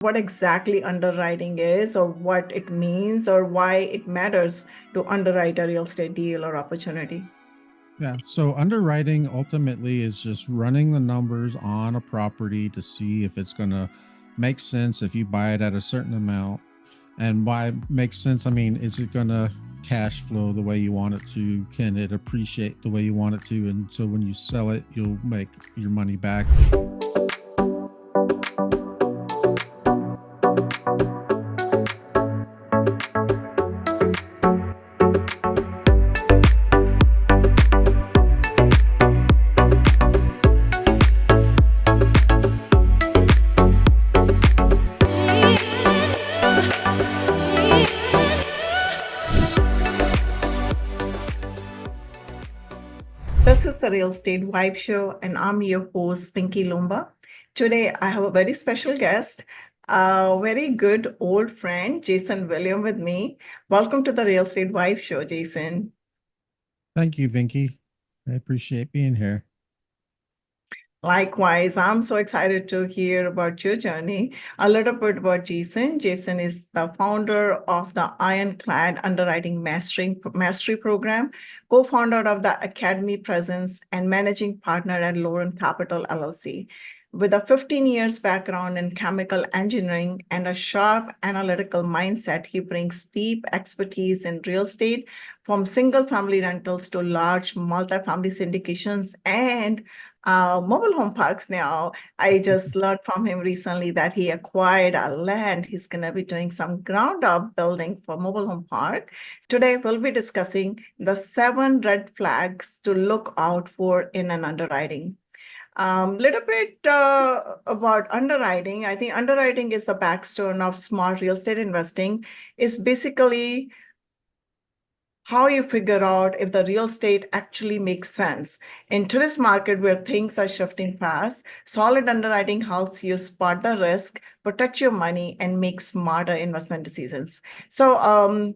what exactly underwriting is or what it means or why it matters to underwrite a real estate deal or opportunity. Yeah. So underwriting ultimately is just running the numbers on a property to see if it's going to make sense if you buy it at a certain amount. And why makes sense? I mean, is it going to cash flow the way you want it to? Can it appreciate the way you want it to? And so when you sell it, you'll make your money back. This is the Real Estate Vibe Show, and I'm your host, Vinki Loomba. Today, I have a very special guest, a very good old friend, Jason William, with me. Welcome to the Real Estate Vibe Show, Jason. Thank you, Vinky. I appreciate being here. Likewise, I'm so excited to hear about your journey. A little bit about Jason. Jason is the founder of the Ironclad Underwriting Mastery Program, co-founder of the Academy Presence, and managing partner at Lauren Capital LLC. With a 15 years background in chemical engineering and a sharp analytical mindset, he brings deep expertise in real estate, from single family rentals to large multifamily syndications and mobile home parks now. I just learned from him recently that he acquired a land. He's going to be doing some ground up building for mobile home park. Today, we'll be discussing the 7 red flags to look out for in an underwriting. Little bit about underwriting. I think underwriting is the backstone of smart real estate investing. It's basically how you figure out if the real estate actually makes sense. In today's market where things are shifting fast, solid underwriting helps you spot the risk, protect your money, and make smarter investment decisions. So,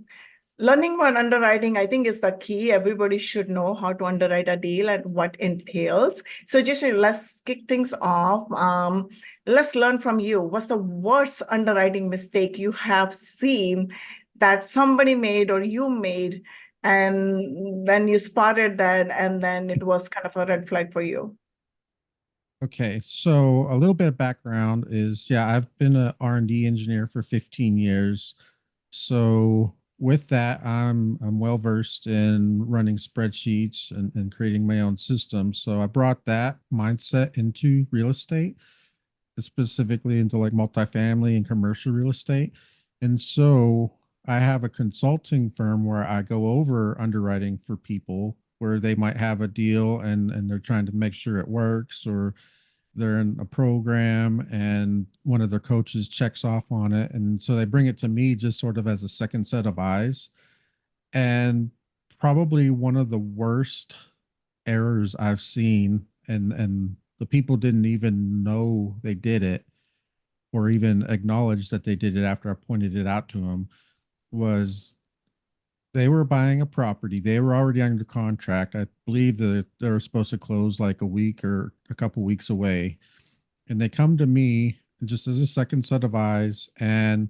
learning about underwriting, I think, is the key. Everybody should know how to underwrite a deal and what entails. So, just let's kick things off. Let's learn from you. What's the worst underwriting mistake you have seen that somebody made or you made, and then you spotted that, and then it was kind of a red flag for you? Okay, so a little bit of background is, yeah, I've been a R&D engineer for 15 years. So with that, I'm well versed in running spreadsheets and creating my own systems. So I brought that mindset into real estate, specifically into like multifamily and commercial real estate. And so I have a consulting firm where I go over underwriting for people where they might have a deal and they're trying to make sure it works, or they're in a program and one of their coaches checks off on it. And so they bring it to me just sort of as a second set of eyes. And probably one of the worst errors I've seen, and the people didn't even know they did it or even acknowledge that they did it after I pointed it out to them, was they were buying a property. They were already under contract. I believe that they were supposed to close like a week or a couple weeks away, and they come to me just as a second set of eyes, and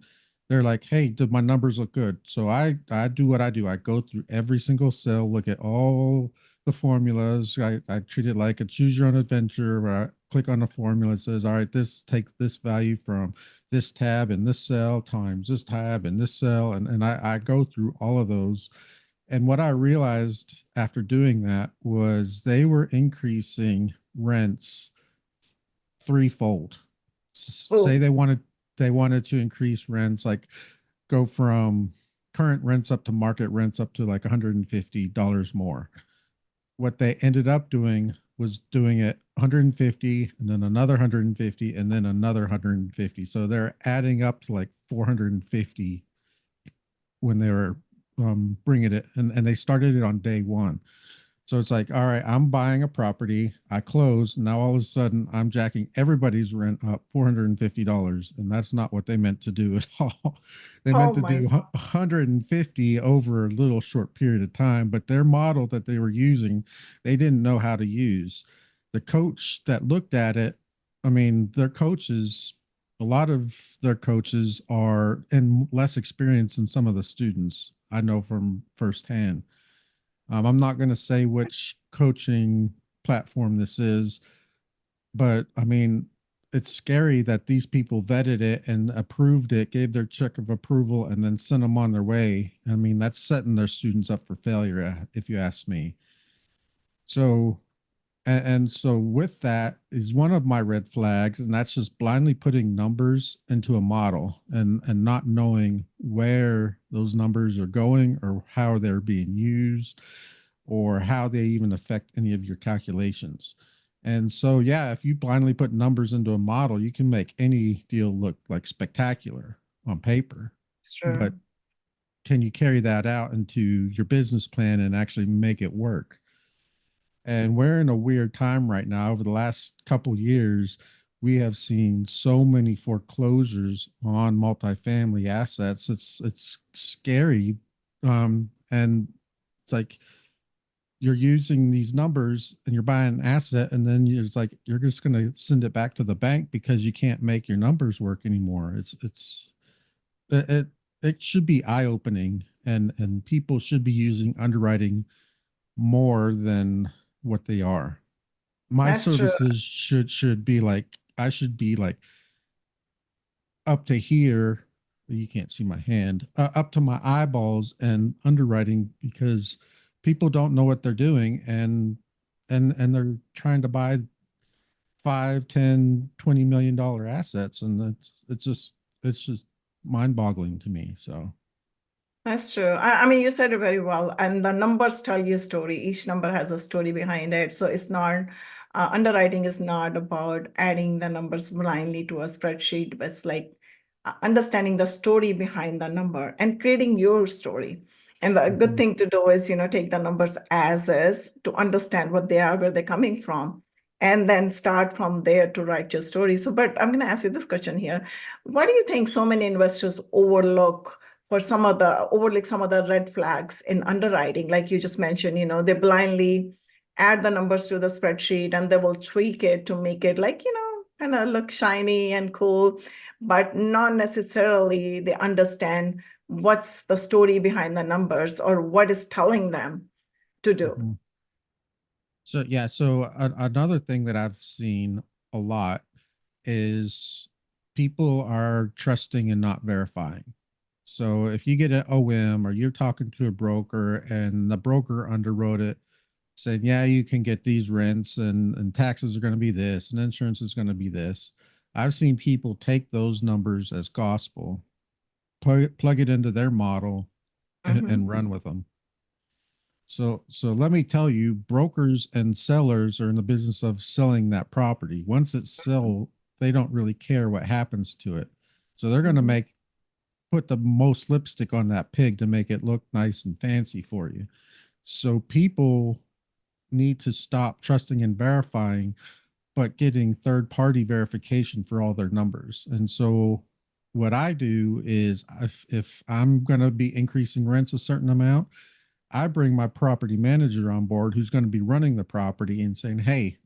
they're like, hey, do my numbers look good? So I do what I do. I go through every single cell, look at all the formulas. I treat it like a choose your own adventure where I click on the formula. It says, all right, this take this value from this tab in this cell times this tab in this cell, and I go through all of those. And what I realized after doing that was they were increasing rents threefold. Say Oh, they wanted to increase rents, like go from current rents up to market rents up to like $150 more. What they ended up doing was doing it 150 and then another 150 and then another 150. So they're adding up to like 450 when they were bringing it, and they started it on day one. So it's like, all right, I'm buying a property, I close, now all of a sudden I'm jacking everybody's rent up $450. And that's not what they meant to do at all. They oh meant to my do 150 over a little short period of time, but their model that they were using, they didn't know how to use. The coach that looked at it, I mean, their coaches a lot of their coaches are and less experienced than some of the students I know from firsthand. I'm not going to say which coaching platform this is, but I mean, it's scary that these people vetted it and approved it, gave their check of approval, and then sent them on their way. I mean, that's setting their students up for failure, if you ask me. So, and so with that is one of my red flags, and that's just blindly putting numbers into a model and not knowing where those numbers are going or how they're being used or how they even affect any of your calculations. And so, yeah, if you blindly put numbers into a model, you can make any deal look like spectacular on paper. It's But true. can you carry that out into your business plan and actually make it work? And we're in a weird time right now. Over the last couple years, we have seen so many foreclosures on multifamily assets. It's scary, and it's like you're using these numbers and you're buying an asset, and then you're just going to send it back to the bank because you can't make your numbers work anymore. It it should be eye opening, and people should be using underwriting more than what they are. My That's true. services should be like I should be like up to here. You can't see my hand, up to my eyeballs and underwriting because people don't know what they're doing and they're trying to buy 5, 10, $20 million assets, and it's just mind boggling to me. So That's true. I mean, you said it very well. And the numbers tell you a story. Each number has a story behind it. So it's not, underwriting is not about adding the numbers blindly to a spreadsheet, but it's like understanding the story behind the number and creating your story. And the good mhm, thing to do is, take the numbers as is to understand what they are, where they're coming from, and then start from there to write your story. So, but I'm going to ask you this question here. Why do you think so many investors overlook some of the red flags in underwriting? Like you just mentioned, they blindly add the numbers to the spreadsheet and they will tweak it to make it like, kind of look shiny and cool, but not necessarily they understand what's the story behind the numbers or what is telling them to do. mhm. So yeah, so another thing that I've seen a lot is people are trusting and not verifying. So if you get an OM or you're talking to a broker and the broker underwrote it, saying, yeah, you can get these rents and taxes are going to be this and insurance is going to be this. I've seen people take those numbers as gospel, plug it into their model and Mhm. run with them. So let me tell you, brokers and sellers are in the business of selling that property. Once it's sold, they don't really care what happens to it. So they're going to Mhm. put the most lipstick on that pig to make it look nice and fancy for you. So people need to stop trusting and verifying, but getting third party verification for all their numbers. And so what I do is if I'm going to be increasing rents a certain amount, I bring my property manager on board who's going to be running the property and saying, hey,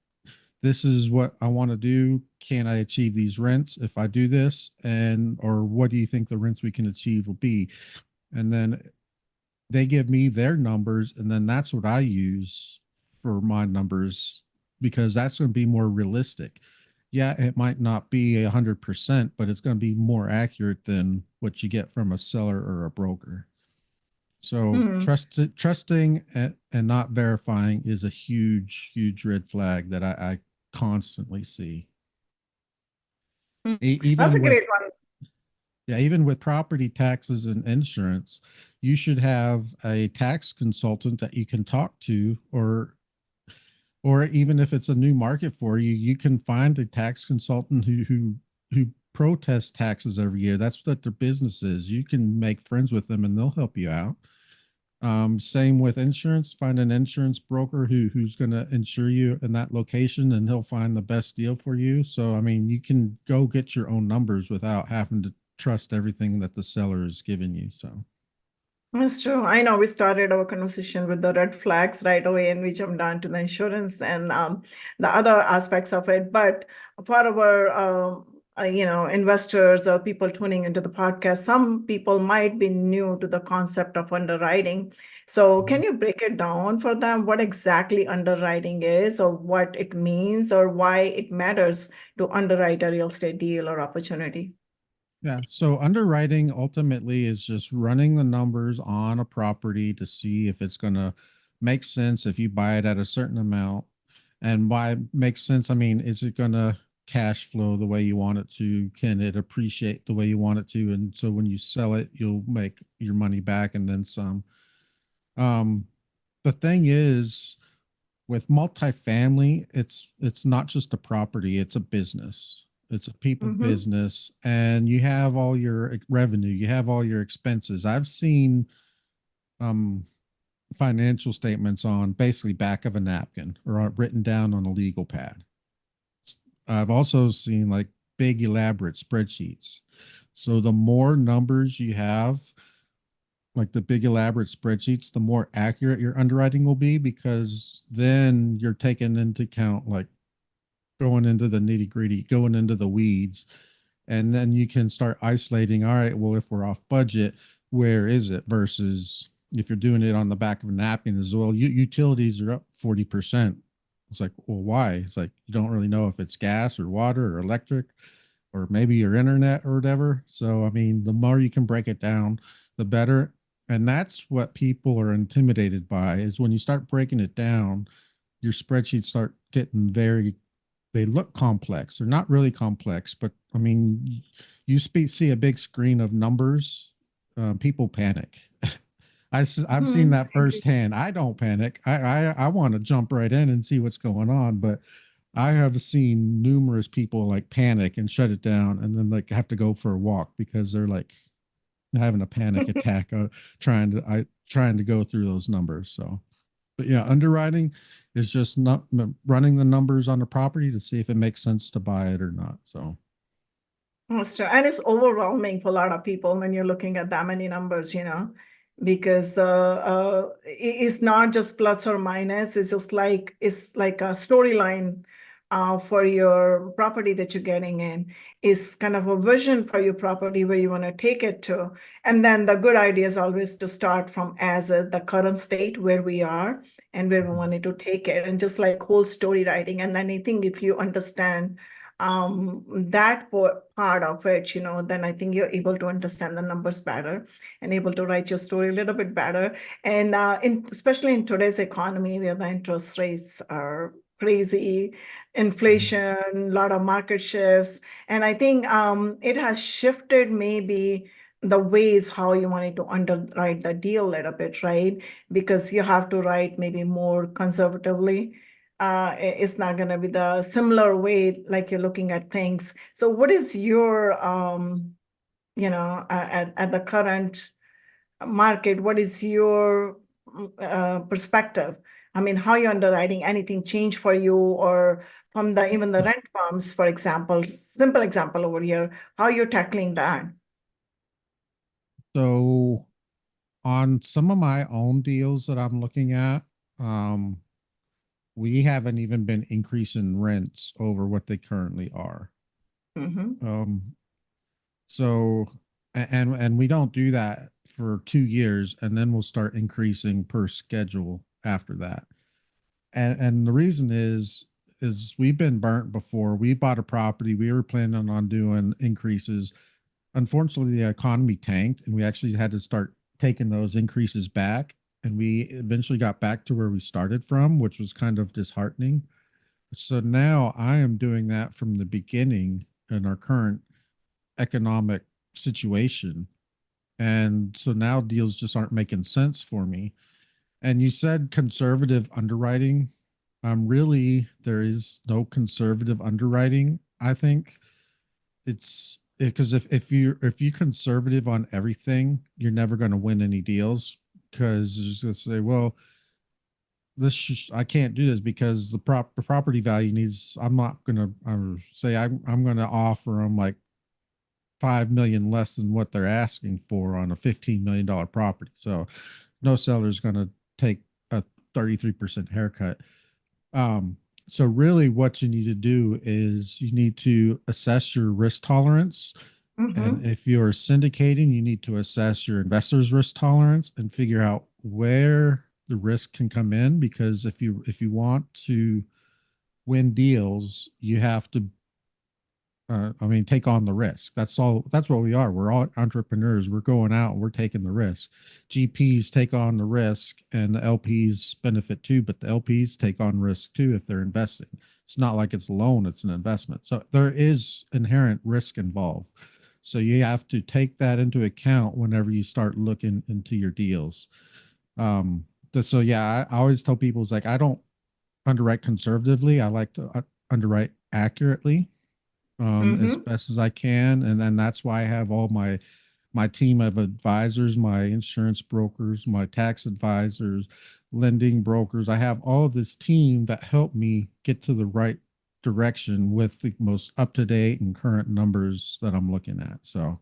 this is what I want to do. Can I achieve these rents if I do this? And, or what do you think the rents we can achieve will be? And then they give me their numbers. And then that's what I use for my numbers because that's going to be more realistic. Yeah, it might not be 100%, but it's going to be more accurate than what you get from a seller or a broker. So Mhm. trusting and not verifying is a huge, huge red flag that I constantly see. Mhm. That's Even a with great one. yeah, even with property taxes and insurance, you should have a tax consultant that you can talk to, or even if it's a new market for you, you can find a tax consultant who protests taxes every year. That's what their business is. You can make friends with them and they'll help you out. Same with insurance. Find an insurance broker who's going to insure you in that location, and he'll find the best deal for you. So, I mean, you can go get your own numbers without having to trust everything that the seller is giving you. So, That's true. I know we started our conversation with the red flags right away, and we jumped down to the insurance and the other aspects of it. But for our investors or people tuning into the podcast, some people might be new to the concept of underwriting. So can you break it down for them what exactly underwriting is, or what it means, or why it matters to underwrite a real estate deal or opportunity? Yeah. So underwriting ultimately is just running the numbers on a property to see if it's going to make sense if you buy it at a certain amount. And why it makes sense, I mean, is it going to cash flow the way you want it to? Can it appreciate the way you want it to? And so when you sell it, you'll make your money back and then some. Um, the thing is, with multifamily, it's not just a property, it's a business. It's a people Mm-hmm. business, and you have all your revenue, you have all your expenses. I've seen um financial statements on basically back of a napkin or written down on a legal pad. I've also seen like big elaborate spreadsheets. So the more numbers you have, like the big elaborate spreadsheets, the more accurate your underwriting will be, because then you're taking into account like going into the nitty gritty, going into the weeds, and then you can start isolating. All right, well, if we're off budget, where is it? Versus if you're doing it on the back of a napkin as well, utilities are up 40%. It's like, well, why? It's like you don't really know if it's gas or water or electric or maybe your internet or whatever. So, I mean, the more you can break it down, the better. And that's what people are intimidated by, is when you start breaking it down, your spreadsheets start getting very, they look complex. They're not really complex, but I mean, you see a big screen of numbers, people panic. I've seen Mm-hmm. that firsthand. I don't panic. I want to jump right in and see what's going on, but I have seen numerous people like panic and shut it down, and then like have to go for a walk because they're like having a panic attack, trying to go through those numbers. So, but yeah, underwriting is just not running the numbers on the property to see if it makes sense to buy it or not. So, That's true. And it's overwhelming for a lot of people when you're looking at that many numbers, because it's not just plus or minus. It's just like it's like a storyline for your property that you're getting in. Is kind of a vision for your property where you want to take it to. And then the good idea is always to start from the current state where we are and where we wanted to take it, and just like whole story writing. And then I think if you understand that part of it, then I think you're able to understand the numbers better and able to write your story a little bit better. And especially in today's economy where the interest rates are crazy, inflation, a lot of market shifts. And I think it has shifted maybe the ways how you wanted to underwrite the deal a little bit, right? Because you have to write maybe more conservatively. It's not going to be the similar way like you're looking at things. So what is your at the current market, what is your perspective? I mean, how you underwriting, anything change for you, or from the even the rent firms, for example, simple example over here, how you're tackling that? so on some of my own deals that I'm looking at, um, we haven't even been increasing rents over what they currently are. Mm-hmm. Um, so and we don't do that for 2 years, and then we'll start increasing per schedule after that. And the reason is we've been burnt before. We bought a property, we were planning on doing increases. Unfortunately, the economy tanked, and we actually had to start taking those increases back. And we eventually got back to where we started from, which was kind of disheartening. So now I am doing that from the beginning in our current economic situation. And so now deals just aren't making sense for me. And you said conservative underwriting. Really, there is no conservative underwriting. I think it's because if you conservative on everything, you're never going to win any deals, because you're just going to say, well, I can't do this because the property value needs. I'm not going to say I'm going to offer them like 5 million less than what they're asking for on a $15 million property. So no seller's going to take a 33% haircut. Um, So really what you need to do is you need to assess your risk tolerance. And Mm-hmm. if you're syndicating, you need to assess your investor's risk tolerance and figure out where the risk can come in. Because if you want to win deals, you have to take on the risk. That's all. That's what we are. We're all entrepreneurs. We're going out and we're taking the risk. GPs take on the risk and the LPs benefit too, but the LPs take on risk too if they're investing. It's not like it's a loan, it's an investment. So there is inherent risk involved. So you have to take that into account whenever you start looking into your deals. Um, so yeah, I always tell people it's like I don't underwrite conservatively. I like to underwrite accurately as Mm-hmm. best as I can. And then that's why I have all my team of advisors, my insurance brokers, my tax advisors, lending brokers. I have all of this team that help me get to the right direction with the most up to date and current numbers that I'm looking at. So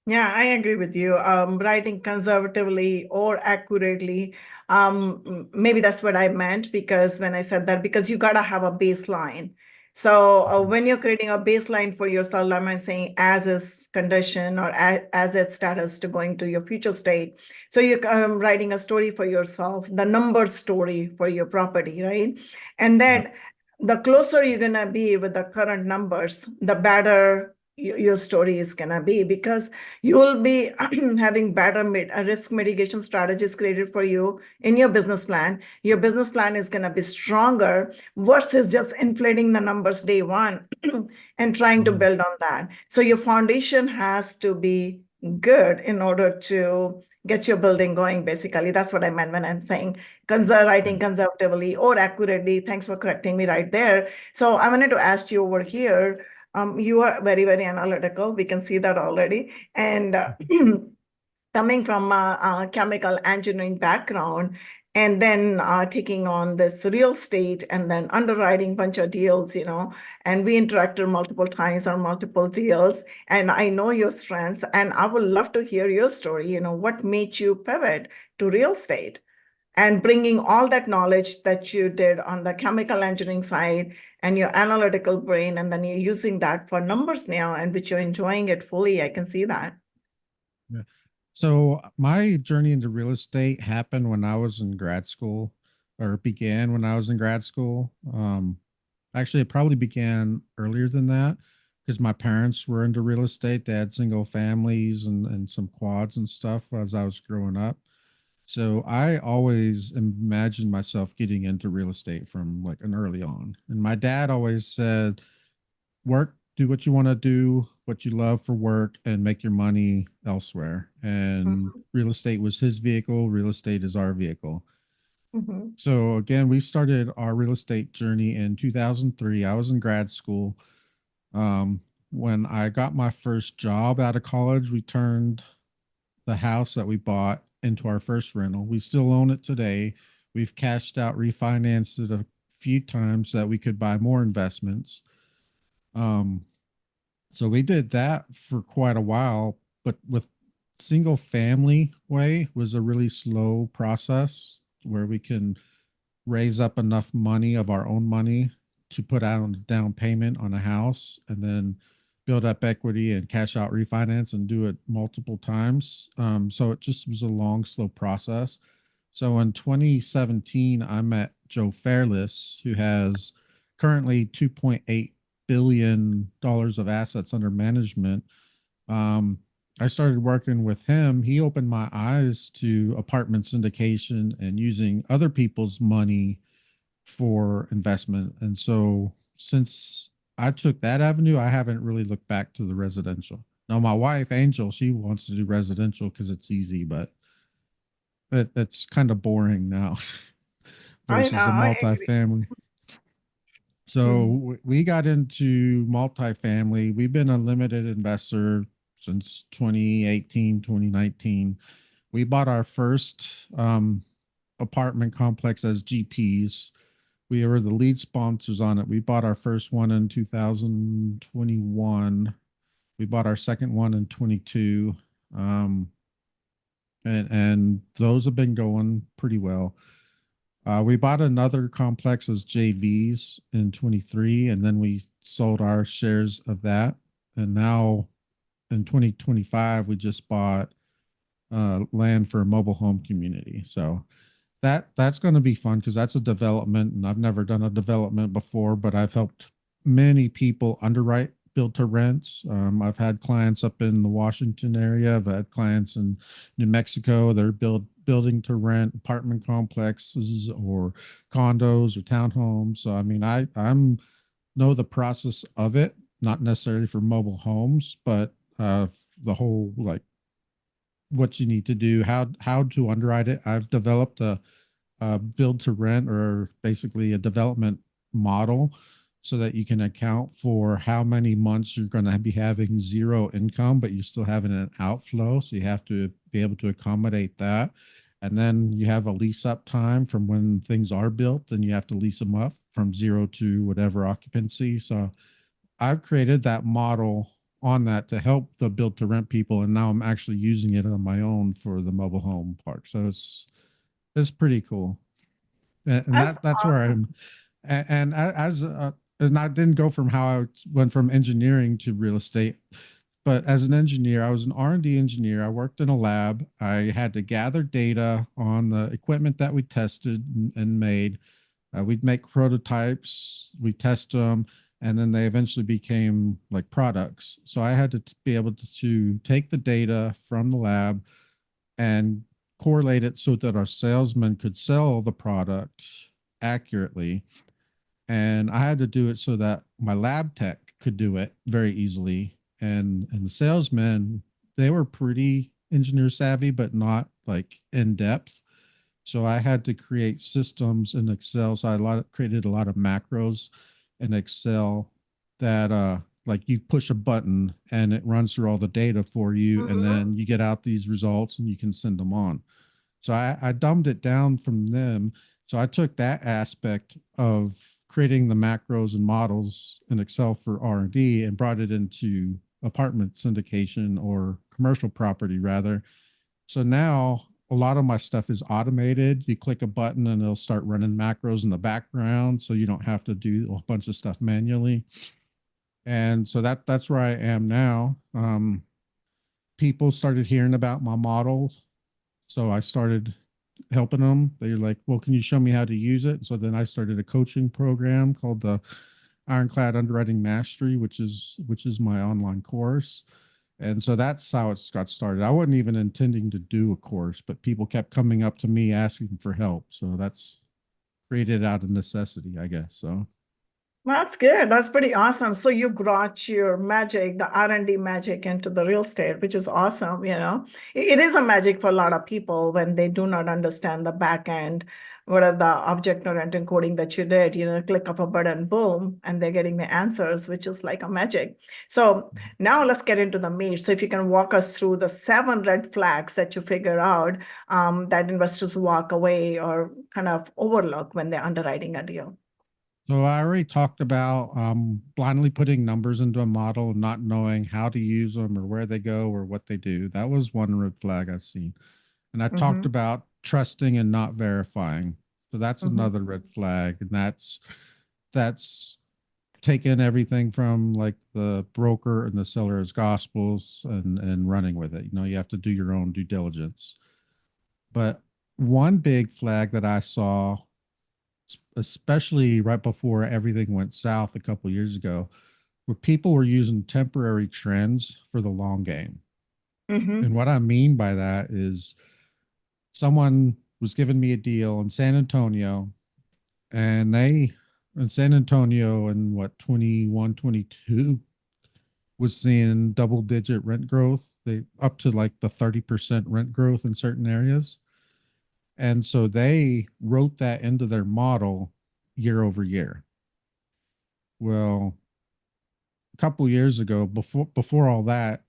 Yeah, I agree with you. Writing conservatively or accurately, maybe that's what I meant because when I said that, because you gotta have a baseline. So mhm, when you're creating a baseline for yourself, am I saying as is condition or as its status to going to your future state? So you're writing a story for yourself, the number story for your property, right? And yeah. then the closer you're gonna be with the current numbers, the better your story is gonna be because you will be having better risk mitigation strategies created for you in your business plan. Your business plan is going to be stronger versus just inflating the numbers day one and trying to Mhm. build on that. So your foundation has to be good in order to get your building going. Basically, that's what I meant when I'm saying writing Right. conservatively or accurately. Thanks for correcting me right there. So I wanted to ask you over here, you are very, very analytical. We can see that already. And coming from a chemical engineering background, and then taking on this real estate and then underwriting bunch of deals, and we interacted multiple times on multiple deals. And I know your strengths, and I would love to hear your story. What made you pivot to real estate? And bringing all that knowledge that you did on the chemical engineering side and your analytical brain, and then you're using that for numbers now, and which you're enjoying it fully. I can see that. Yeah. So my journey into real estate happened when I was in grad school, or began when I was in grad school. Actually, it probably began earlier than that because my parents were into real estate. They had single families and some quads and stuff as I was growing up. So I always imagined myself getting into real estate from like an early on. And my dad always said, work, do what you want to do, what you love for work, and make your money elsewhere. And Mhm, real estate was his vehicle, real estate is our vehicle. mhm, So again, we started our real estate journey in 2003. I was in grad school. Um, when I got my first job out of college, we turned the house that we bought into our first rental. We still own it today. We've cashed out, refinanced it a few times so that we could buy more investments. Um, so we did that for quite a while, but with single family way was a really slow process where we can raise up enough money of our own money to put out on a down payment on a house and then build up equity and cash out refinance and do it multiple times. So it just was a long, slow process. So in 2017, I met Joe Fairless, who has currently $2.8 billion of assets under management. um, I started working with him. He opened my eyes to apartment syndication and using other people's money for investment. And so since I took that avenue, I haven't really looked back to the residential. Now, my wife, Angel, she wants to do residential because it's easy, but that's kind of boring now I know, versus a I agree. multifamily. So Mhm, we got into multifamily. We've been a limited investor since 2018, 2019. We bought our first apartment complex as GPs. We were the lead sponsors on it. We bought our first one in 2021. We bought our second one in 22. Um, and those have been going pretty well. We bought another complex as JVs in 23, and then we sold our shares of that. And now in 2025, we just bought land for a mobile home community. So that's going to be fun because that's a development, and I've never done a development before, but I've helped many people underwrite build to rents. I've had clients up in the Washington area. I've had clients in New Mexico. They're building to rent apartment complexes or condos or townhomes. So I mean, I'm know the process of it, not necessarily for mobile homes, but the whole like what you need to do, how to underwrite it. I've developed a build to rent or basically a development model so that you can account for how many months you're going to be having zero income, but you're still having an outflow. So you have to be able to accommodate that. And then you have a lease up time from when things are built, then you have to lease them up from zero to whatever occupancy. So I've created that model on that to help the build to rent people. And now I'm actually using it on my own for the mobile home park. So it's pretty cool. And That's that's where awesome. I'm. And as and I didn't go from how I went from engineering to real estate, but as an engineer, I was an R&D engineer. I worked in a lab. I had to gather data on the equipment that we tested and made. We'd make prototypes, we test them, and then they eventually became like products. So I had to be able to take the data from the lab and correlate it so that our salesmen could sell the product accurately. And I had to do it so that my lab tech could do it very easily. And the salesmen, they were pretty engineer savvy, but not like in depth. So I had to create systems in Excel. So created a lot of macros in Excel that like you push a button and it runs through all the data for you, and Mhm. then you get out these results and you can send them on. So I dumbed it down from them. So I took that aspect of creating the macros and models in Excel for R&D and brought it into apartment syndication or commercial property rather. So now a lot of my stuff is automated. You click a button and it'll start running macros in the background, so you don't have to do a bunch of stuff manually. And so that's where I am now. People started hearing about my models, so I started helping them. They're like, "Well, can you show me how to use it?" So then I started a coaching program called the Ironclad Underwriting Mastery, which is my online course. And so that's how it got started. I wasn't even intending to do a course, but people kept coming up to me asking for help. So that's created out of necessity, I guess. So That's good. That's pretty awesome. So you brought your magic, the R&D magic into the real estate, which is awesome, you know. It is a magic for a lot of people when they do not understand the back end, what are the object-oriented coding that you did, you know, click of a button, boom, and they're getting the answers, which is like a magic. So now let's get into the meat. So if you can walk us through the 7 red flags that you figure out that investors walk away or kind of overlook when they're underwriting a deal. so I already talked about blindly putting numbers into a model and not knowing how to use them or where they go or what they do. That was one red flag I've seen. And I talked Mhm. about trusting and not verifying. So that's Mhm. another red flag. And that's taken everything from like the broker and the seller as gospels and running with it. You know, you have to do your own due diligence. But one big flag that I saw, especially right before everything went south a couple of years ago, where people were using temporary trends for the long game. And Mhm. what I mean by that is someone was giving me a deal in San Antonio, and they in San Antonio in what 21, 22 was seeing double digit rent growth. They up to like the 30% rent growth in certain areas. And so they wrote that into their model year over year. Well, a couple years ago, before all that,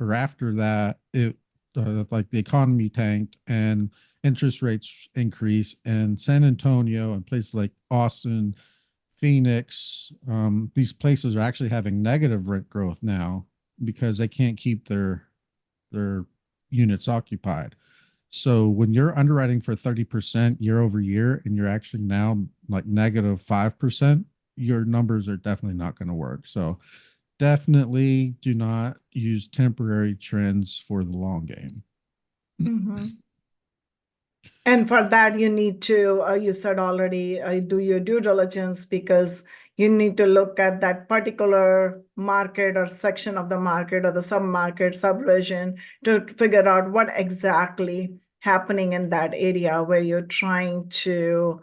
or after that, it like the economy tanked and interest rates increased, and San Antonio and places like Austin, Phoenix, these places are actually having negative rent growth now because they can't keep their units occupied. So when you're underwriting for 30% year over year and you're actually now like -5%, your numbers are definitely not going to work. So definitely do not use temporary trends for the long game. Mhm. And for that, you need to, you said already, do your due diligence because you need to look at that particular market or section of the market or the sub-market, sub-region to figure out what exactly happening in that area where you're trying to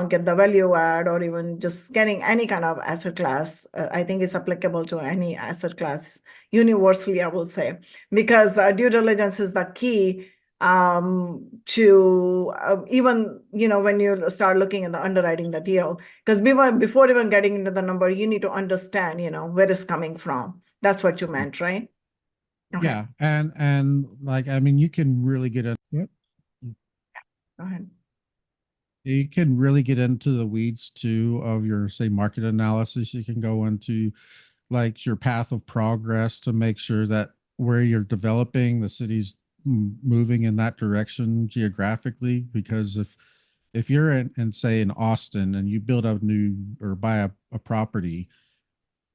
get the value add or even just getting any kind of asset class. I think it's applicable to any asset class universally, I will say, because due diligence is the key to even when you start looking at the underwriting the deal, because before even getting into the number, you need to understand where it's coming from. That's what you meant, right? Okay, Yeah, and like I mean, you can really get into go ahead. you can really get into the weeds too of your say market analysis. You can go into like your path of progress to make sure that where you're developing the city's moving in that direction geographically. Because if you're in say in Austin and you build a new or buy a property,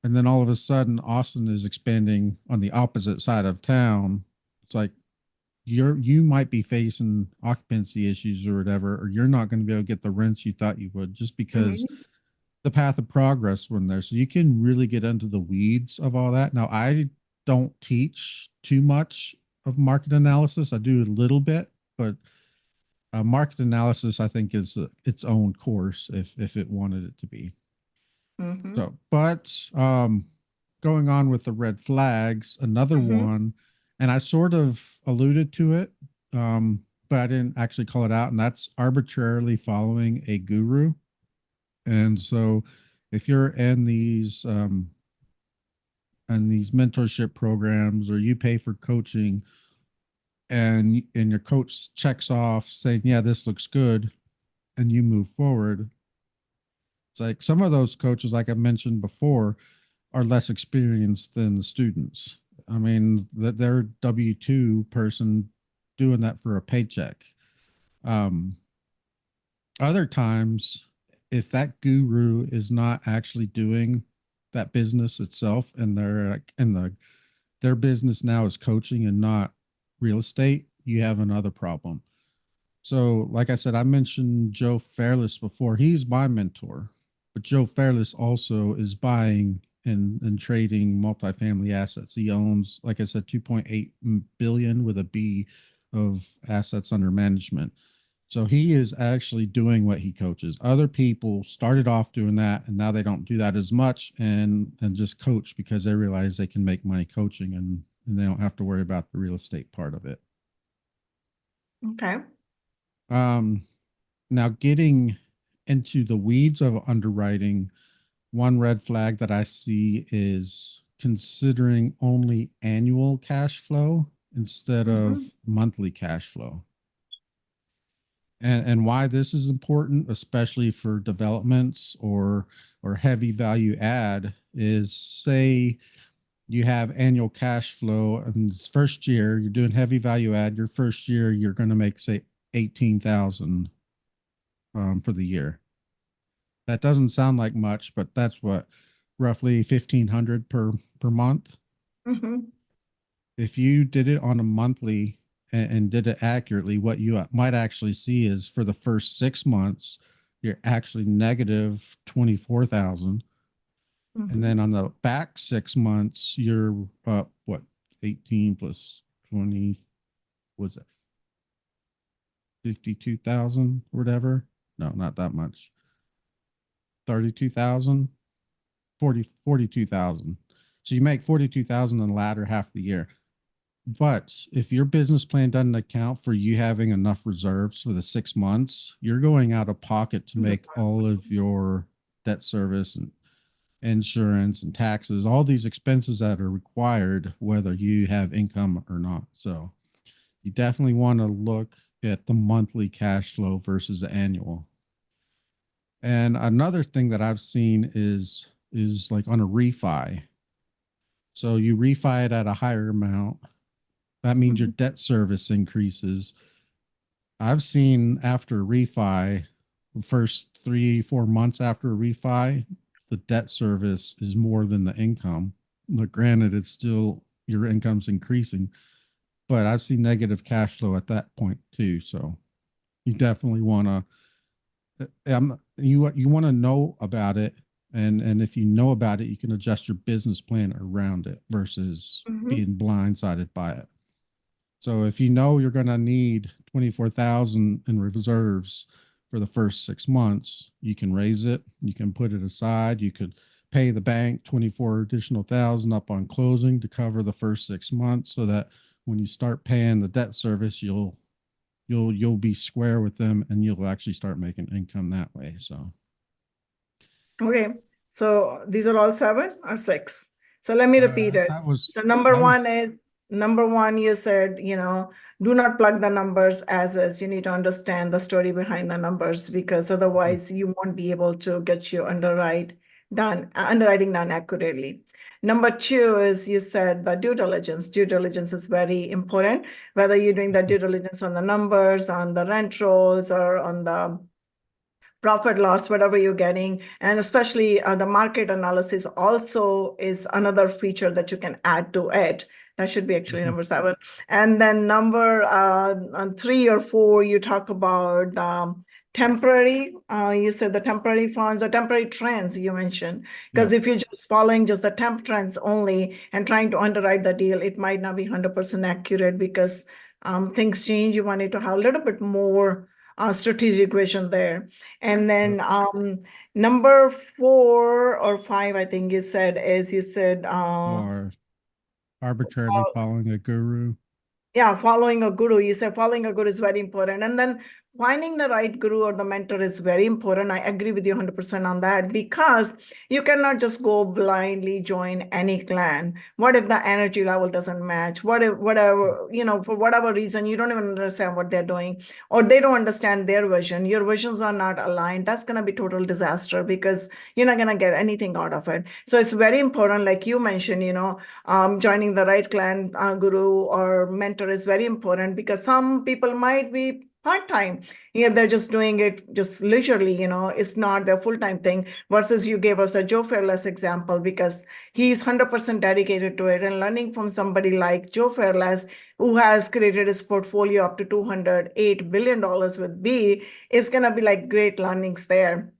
and then all of a sudden Austin is expanding on the opposite side of town, it's like you might be facing occupancy issues or whatever, or you're not going to be able to get the rents you thought you would just because Mhm. the path of progress when there. So you can really get into the weeds of all that. Now, I don't teach too much of market analysis. I do a little bit, but market analysis, I think, is its own course if it wanted it to be. Mhm. So, but going on with the red flags, another Mhm. one, and I sort of alluded to it, but I didn't actually call it out, and that's arbitrarily following a guru. And so, if you're in these mentorship programs, or you pay for coaching, and your coach checks off saying, "Yeah, this looks good," and you move forward, it's like some of those coaches, like I mentioned before, are less experienced than the students. I mean, that they're W-2 person doing that for a paycheck. Um, Other times, if that guru is not actually doing that business itself, and their business now is coaching and not real estate, you have another problem. So, like I said, I mentioned Joe Fairless before. He's my mentor, but Joe Fairless also is buying and trading multifamily assets. He owns, like I said, 2.8 billion with a B of assets under management. So he is actually doing what he coaches. Other people started off doing that, and now they don't do that as much, and just coach because they realize they can make money coaching, and they don't have to worry about the real estate part of it. Okay. Um, Now, getting into the weeds of underwriting, one red flag that I see is considering only annual cash flow instead of Mhm. monthly cash flow. And why this is important, especially for developments or heavy value add, is say you have annual cash flow and this first year you're doing heavy value add. Your first year you're going to make say 18,000 for the year. That doesn't sound like much, but that's what roughly 1,500 per month. Mhm. If you did it on a monthly and did it accurately, what you might actually see is for the first 6 months, you're actually negative 24,000. And Mhm. then on the back 6 months, you're up what 18 plus 20, was it 52,000 or whatever? No, not that much. 32,000, 42,000. So you make 42,000 in the latter half of the year. But if your business plan doesn't account for you having enough reserves for the 6 months, you're going out of pocket to make all of your debt service and insurance and taxes, all these expenses that are required, whether you have income or not. So you definitely want to look at the monthly cash flow versus the annual. And another thing that I've seen is like on a refi. So you refi it at a higher amount. That means your Mhm. debt service increases, I've seen after refi, the first 3, 4 months after a refi, the debt service is more than the income. But granted, it's still your income's increasing, but I've seen negative cash flow at that point too. So you definitely want to, you want to know about it, and if you know about it, you can adjust your business plan around it versus Mhm. being blindsided by it. So if you know you're going to need 24,000 in reserves for the first 6 months, you can raise it, you can put it aside, you could pay the bank 24 additional thousand up on closing to cover the first 6 months so that when you start paying the debt service, you'll be square with them and you'll actually start making income that way. So Okay, so these are all 7 or 6. So let me repeat it. that was So number one, you said, do not plug the numbers as is. You need to understand the story behind the numbers because mhm, otherwise you won't be able to get your underwriting done accurately. Number two is you said the due diligence. Due diligence is very important, whether you're doing the mhm, due diligence on the numbers, on the rent rolls, or on the profit loss, whatever you're getting. And especially the market analysis also is another feature that you can add to it. That should be actually mhm. number 7. And then number 3 or 4, you talk about temporary, you said the temporary funds or temporary trends you mentioned. Because Yep. if you're just following just the temp trends only and trying to underwrite the deal, it might not be 100% accurate because things change. You wanted to have a little bit more strategic vision there. And Yep. then number 4 or 5, I think you said Or arbitrarily following a guru. yeah, following a guru. You said following a guru is very important. And then finding the right guru or the mentor is very important. I agree with you 100% on that because you cannot just go blindly join any clan. What if the energy level doesn't match? What if, whatever, for whatever reason, you don't even understand what they're doing or they don't understand their vision. Your visions are not aligned. That's going to be total disaster because you're not going to get anything out of it. So it's very important, like you mentioned, joining the right clan guru or mentor is very important because some people might be part-time. Yeah, they're just doing it just leisurely, it's not their full-time thing. Versus you gave us a Joe Fairless example because he's 100% dedicated to it and learning from somebody like Joe Fairless who has created his portfolio up to $208 billion with B is going to be like great learnings there.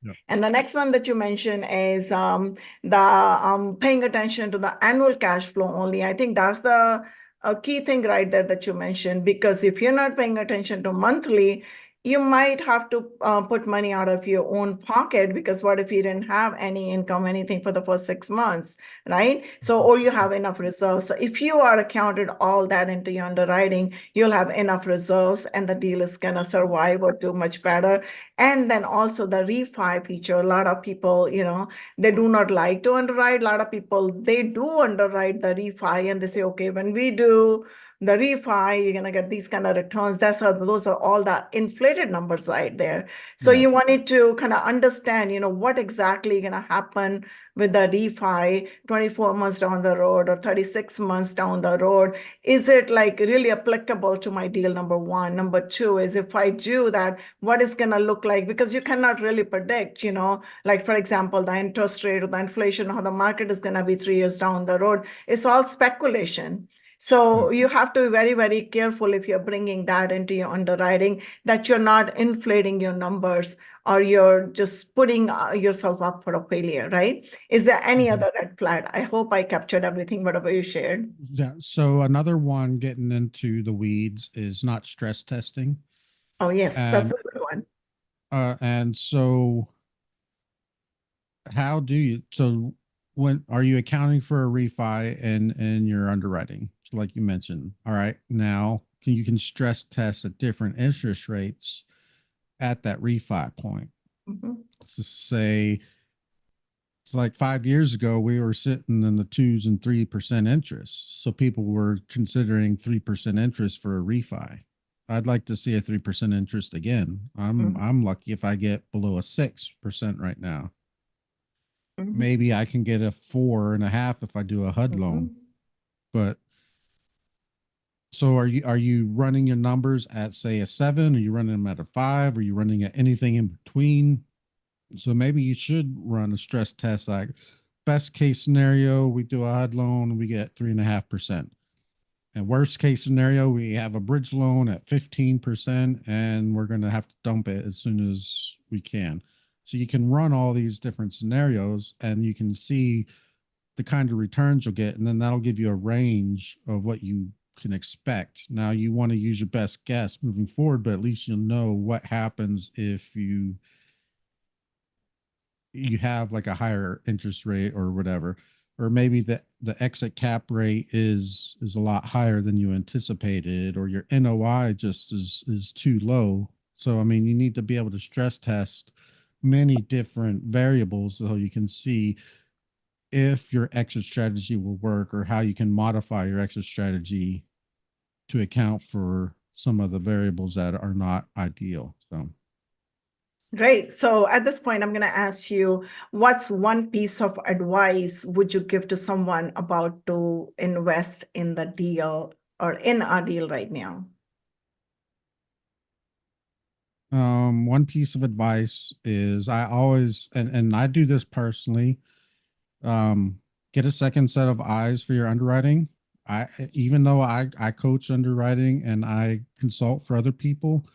Yep. And the next one that you mentioned is the paying attention to the annual cash flow only. I think that's the a key thing right there that you mentioned, because if you're not paying attention to monthly, you might have to put money out of your own pocket because what if you didn't have any income, anything for the first 6 months, right? So, Mhm. or you have enough reserves. So if you are accounted all that into your underwriting, you'll have enough reserves and the deal is going to survive or do much better. And then also the refi feature. A lot of people, they do not like to underwrite. A lot of people, they do underwrite the refi and they say, okay, when we do the refi, you're going to get these kind of returns. Those are all the inflated numbers right there. So Yeah. you wanted to kind of understand, what exactly going to happen with the refi 24 months down the road or 36 months down the road. Is it like really applicable to my deal? Number one. Number two is if I do that, what is going to look like, because you cannot really predict, like for example, the interest rate or the inflation, how the market is going to be 3 years down the road. It's all speculation. Yeah. So you have to be very, very careful if you're bringing that into your underwriting, that you're not inflating your numbers or you're just putting yourself up for a failure, right? Is there any Mhm. other red flag? I hope I captured everything, whatever you shared. Yeah. So another one getting into the weeds is not stress testing. Oh, yes, that's And a good one. so how do you so when are you accounting for a refi and your underwriting? So like you mentioned. All right. Now you can stress test at different interest rates at that refi point. Mhm. To say it's like 5 years ago, we were sitting in the 2 and 3% interest. So people were considering 3% interest for a refi. I'd like to see a 3% interest again. I'm Mhm. I'm lucky if I get below a 6% right now. Mhm. Maybe I can get a 4.5 if I do a HUD loan. Mhm. But So are you running your numbers at say a 7? Are you running them at a 5? Are you running at anything in between? So maybe you should run a stress test like best case scenario, we do a HUD loan, we get 3.5%. And worst case scenario, we have a bridge loan at 15% and we're going to have to dump it as soon as we can. So you can run all these different scenarios and you can see the kind of returns you'll get. And then that'll give you a range of what you can expect. Now you want to use your best guess moving forward, but at least you'll know what happens if you have like a higher interest rate or whatever, or maybe the exit cap rate is a lot higher than you anticipated, or your NOI just is too low. So I mean, you need to be able to stress test many different variables so you can see if your exit strategy will work or how you can modify your exit strategy to account for some of the variables that are not ideal. So Great. So at this point, I'm going to ask you, what's one piece of advice would you give to someone about to invest in the deal or in a deal right now? one piece of advice is I always, and I do this personally, get a second set of eyes for your underwriting. Even though I coach underwriting and I consult for other people,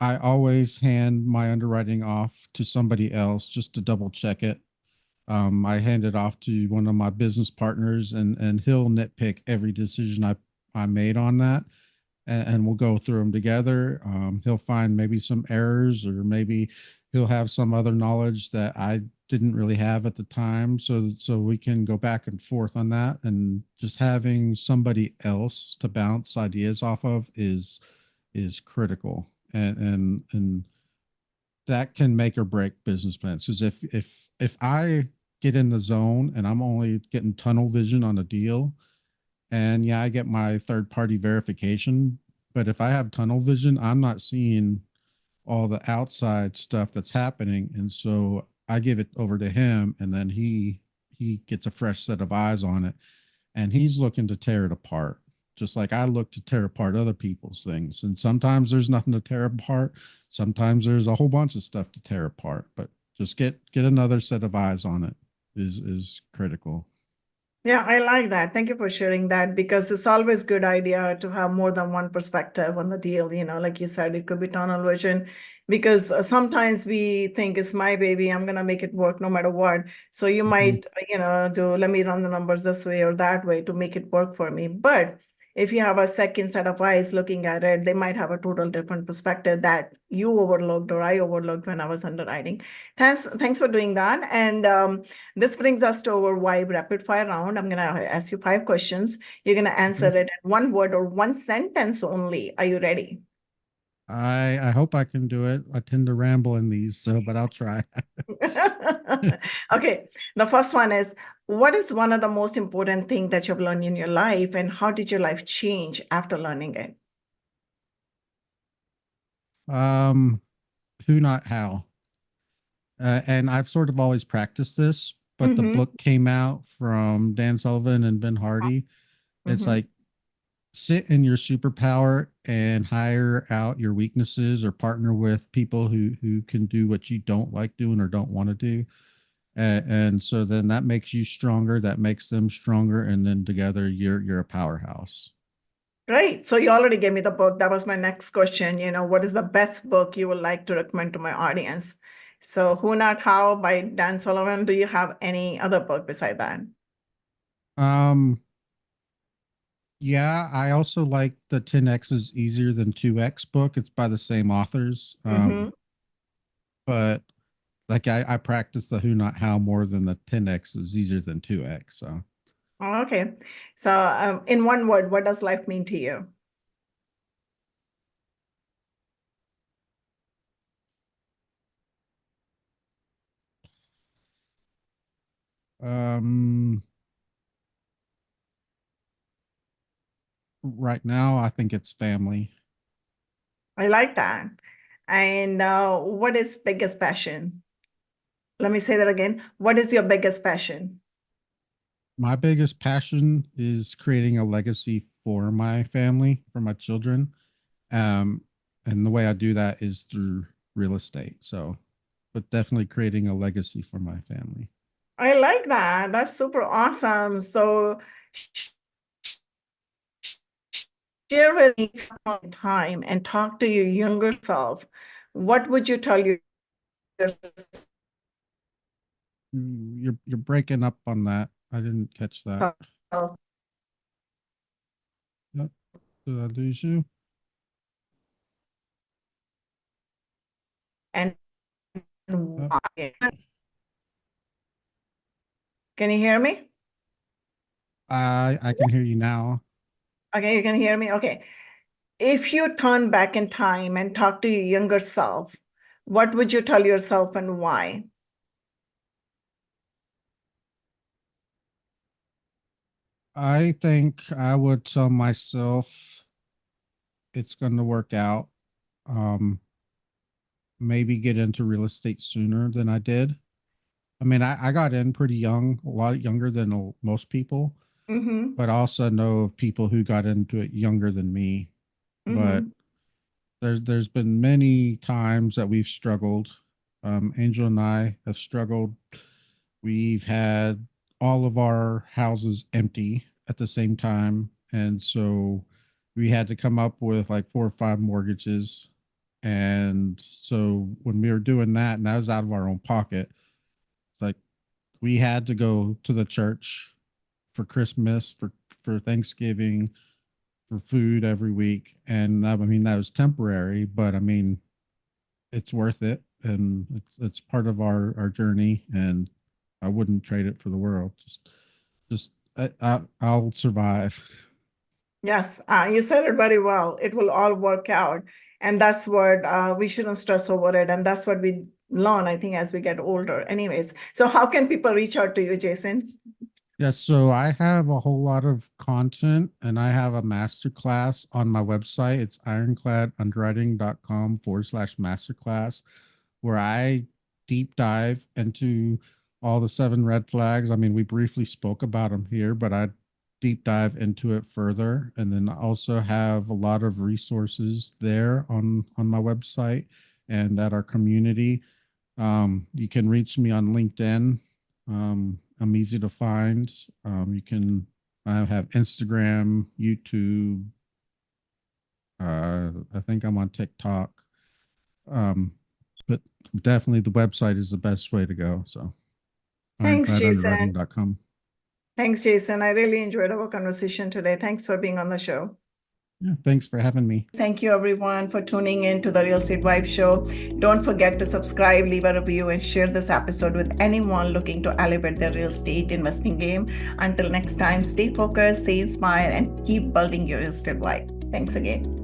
I always hand my underwriting off to somebody else just to double check it. I hand it off to one of my business partners, and he'll nitpick every decision I made on that, and we'll go through them together. He'll find maybe some errors, or maybe he'll have some other knowledge that I didn't really have at the time. So we can go back and forth on that. And just having somebody else to bounce ideas off of is critical. And that can make or break business plans. Because if I get in the zone and I'm only getting tunnel vision on a deal, and yeah, I get my third party verification. But if I have tunnel vision, I'm not seeing all the outside stuff that's happening. And so I give it over to him, and then he gets a fresh set of eyes on it. And he's looking to tear it apart. Just like I look to tear apart other people's things. And sometimes there's nothing to tear apart. Sometimes there's a whole bunch of stuff to tear apart. But just get another set of eyes on it is critical. Yeah, I like that. Thank you for sharing that because it's always good idea to have more than one perspective on the deal. Like you said, it could be tunnel vision because sometimes we think it's my baby, I'm gonna make it work no matter what. So you Mhm. might, do let me run the numbers this way or that way to make it work for me. But if you have a second set of eyes looking at it, they might have a total different perspective that you overlooked or I overlooked when I was underwriting. Thanks for doing that. And this brings us to our wide rapid fire round. I'm going to ask you 5 questions. You're going to answer Okay. it in one word or one sentence only. Are you ready? I hope I can do it. I tend to ramble in these, so but I'll try. Okay. The first one is, what is one of the most important thing that you've learned in your life, and how did your life change after learning it? um, who not how. And I've sort of always practiced this, but the Mm-hmm. book came out from Dan Sullivan and Ben Hardy. It's Mm-hmm. like sit in your superpower and hire out your weaknesses, or partner with people who can do what you don't like doing or don't want to do. And so then that makes you stronger, that makes them stronger, and then together you're a powerhouse. Right. So you already gave me the book. That was my next question. What is the best book you would like to recommend to my audience? So Who Not How by Dan Sullivan. Do you have any other book beside that? Um, yeah, I also like the 10X is easier than 2X book. It's by the same authors. Mm-hmm. But like I practice the who not how more than the 10X is easier than 2X. So Okay. So in one word, what does life mean to you? um right now I think it's family. I like that. And what is biggest passion? Let me say that again. What is your biggest passion? My biggest passion is creating a legacy for my family, for my children. And the way I do that is through real estate. So, but definitely creating a legacy for my family. I like that. That's super awesome. So share with me time and talk to your younger self. What would you tell yourself? You're breaking up on that. I didn't catch that. Yep. Did I lose you? And Yep. why? Can you hear me? I can hear you now. Okay, you can hear me? Okay. If you turn back in time and talk to your younger self, what would you tell yourself and why? I think I would tell myself it's going to work out. Um, Maybe get into real estate sooner than I did. I mean, I got in pretty young, a lot younger than most people, Mm-hmm. but I also know of people who got into it younger than me. But Mm-hmm. there's been many times that we've struggled. Angel and I have struggled. We've had all of our houses empty at the same time, and so we had to come up with like 4 or 5 mortgages. And so when we were doing that, and that was out of our own pocket, like we had to go to the church for Christmas, for Thanksgiving, for food every week. And that, I mean, that was temporary, but I mean, it's worth it, and it's part of our journey, and I wouldn't trade it for the world. Just I'll survive. Yes, you said it very well. It will all work out. And that's what we shouldn't stress over it. And that's what we learn, I think, as we get older. Anyways, so how can people reach out to you, Jason? Yes, so I have a whole lot of content, and I have a master class on my website. It's ironcladunderwriting.com/masterclass, where I deep dive into all the 7 red flags. I mean, we briefly spoke about them here, but I deep dive into it further. And then I also have a lot of resources there on my website and at our community. You can reach me on LinkedIn. I'm easy to find. You can I have Instagram, YouTube. I think I'm on TikTok. Um, but definitely the website is the best way to go. So Thanks, Jason. ironcladunderwriting.com. Thanks, Jason. I really enjoyed our conversation today. Thanks for being on the show. Yeah, thanks for having me. Thank you, everyone, for tuning in to the Real Estate Vibe Show. Don't forget to subscribe, leave a review, and share this episode with anyone looking to elevate their real estate investing game. Until next time, stay focused, stay inspired, and keep building your real estate vibe. Thanks again.